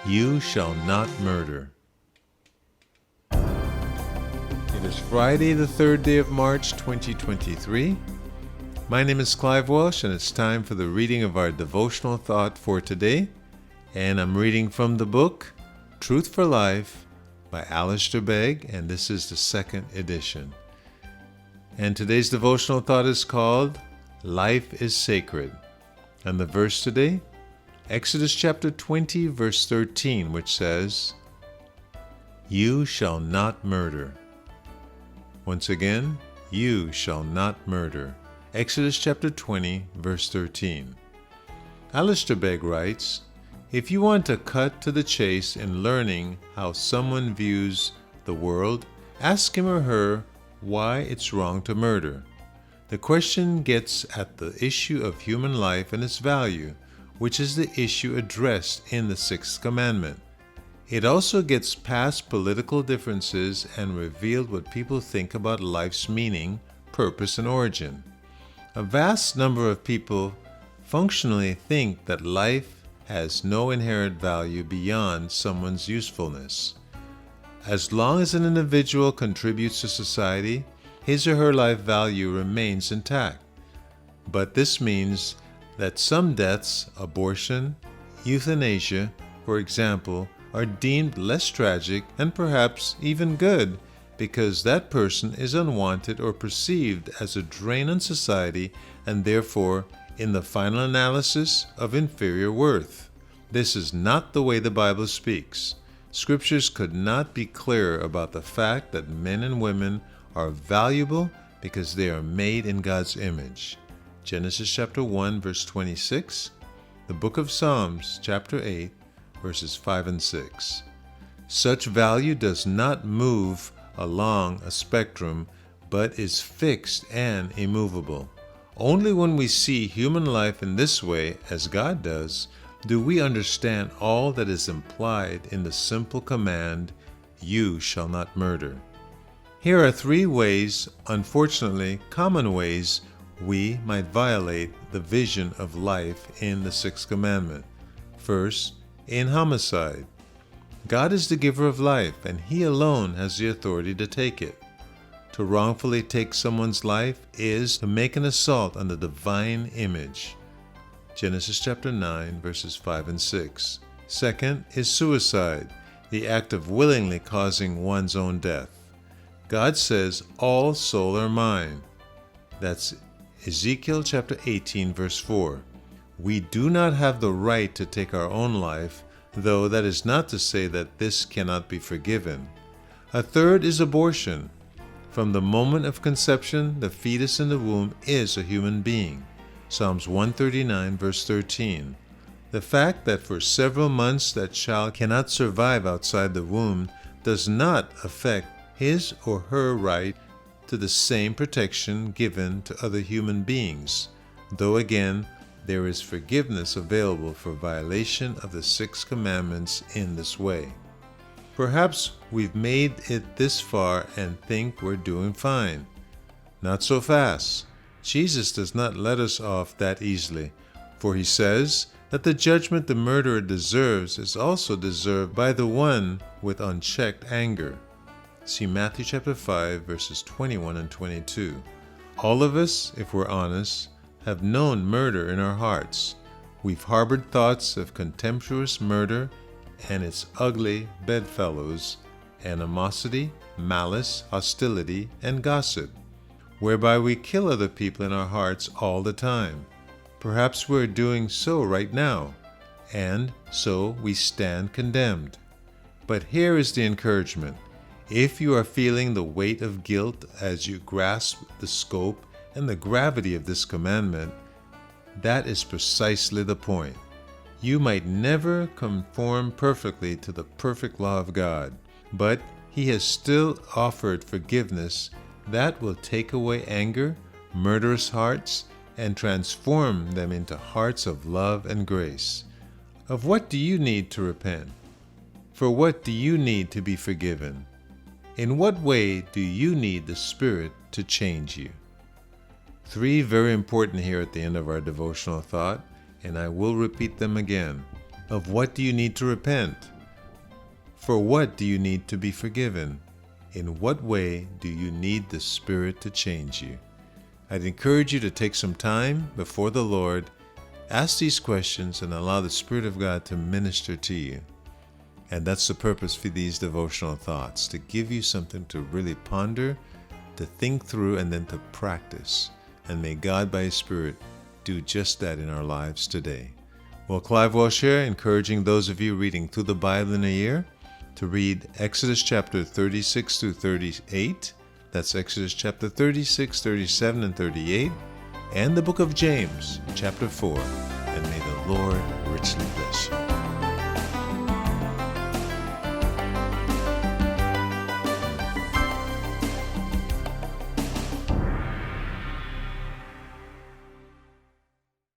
You shall not murder. It is Friday, the 3rd day of March, 2023. My name is Clive Welsh, and it's time for the reading of our devotional thought for today. And I'm reading from the book, Truth for Life, by Alistair Begg, and this is the 2nd edition. And today's devotional thought is called, Life is Sacred. And the verse today, Exodus chapter 20, verse 13, which says, You shall not murder. Once again, you shall not murder. Exodus chapter 20, verse 13. Alistair Begg writes, If you want to cut to the chase in learning how someone views the world, ask him or her why it's wrong to murder. The question gets at the issue of human life and its value, which is the issue addressed in the 6th commandment. It also gets past political differences and revealed what people think about life's meaning, purpose, and origin. A vast number of people functionally think that life has no inherent value beyond someone's usefulness. As long as an individual contributes to society, his or her life value remains intact. But this means that some deaths, abortion, euthanasia, for example, are deemed less tragic and perhaps even good because that person is unwanted or perceived as a drain on society and therefore, in the final analysis, of inferior worth. This is not the way the Bible speaks. Scriptures could not be clearer about the fact that men and women are valuable because they are made in God's image. Genesis chapter 1, verse 26, the book of Psalms, chapter 8, verses 5 and 6. Such value does not move along a spectrum, but is fixed and immovable. Only when we see human life in this way, as God does, do we understand all that is implied in the simple command, You shall not murder. Here are 3 ways, unfortunately common ways, we might violate the vision of life in the 6th commandment. First, in homicide. God is the giver of life, and He alone has the authority to take it. To wrongfully take someone's life is to make an assault on the divine image. Genesis chapter 9, verses 5 and 6. Second is suicide, the act of willingly causing one's own death. God says, All souls are mine. That's Ezekiel chapter 18, verse 4. We do not have the right to take our own life, though that is not to say that this cannot be forgiven. A third is abortion. From the moment of conception, the fetus in the womb is a human being. Psalms 139, verse 13. The fact that for several months that child cannot survive outside the womb does not affect his or her right to the same protection given to other human beings, though again, there is forgiveness available for violation of the 6 commandments in this way. Perhaps we've made it this far and think we're doing fine. Not so fast. Jesus does not let us off that easily, for He says that the judgment the murderer deserves is also deserved by the one with unchecked anger. See Matthew chapter 5, verses 21 and 22. All of us, if we're honest, have known murder in our hearts. We've harbored thoughts of contemptuous murder and its ugly bedfellows, animosity, malice, hostility, and gossip, whereby we kill other people in our hearts all the time. Perhaps we're doing so right now, and so we stand condemned. But here is the encouragement. If you are feeling the weight of guilt as you grasp the scope and the gravity of this commandment, that is precisely the point. You might never conform perfectly to the perfect law of God, but He has still offered forgiveness that will take away anger, murderous hearts, and transform them into hearts of love and grace. Of what do you need to repent? For what do you need to be forgiven? In what way do you need the Spirit to change you? 3 very important here at the end of our devotional thought, and I will repeat them again. Of what do you need to repent? For what do you need to be forgiven? In what way do you need the Spirit to change you? I'd encourage you to take some time before the Lord, ask these questions, and allow the Spirit of God to minister to you. And that's the purpose for these devotional thoughts, to give you something to really ponder, to think through, and then to practice. And may God, by His Spirit, do just that in our lives today. Well, Clive Welsh here, encouraging those of you reading through the Bible in a year to read Exodus chapter 36 through 38. That's Exodus chapter 36, 37, and 38. And the book of James, chapter 4. And may the Lord richly bless you.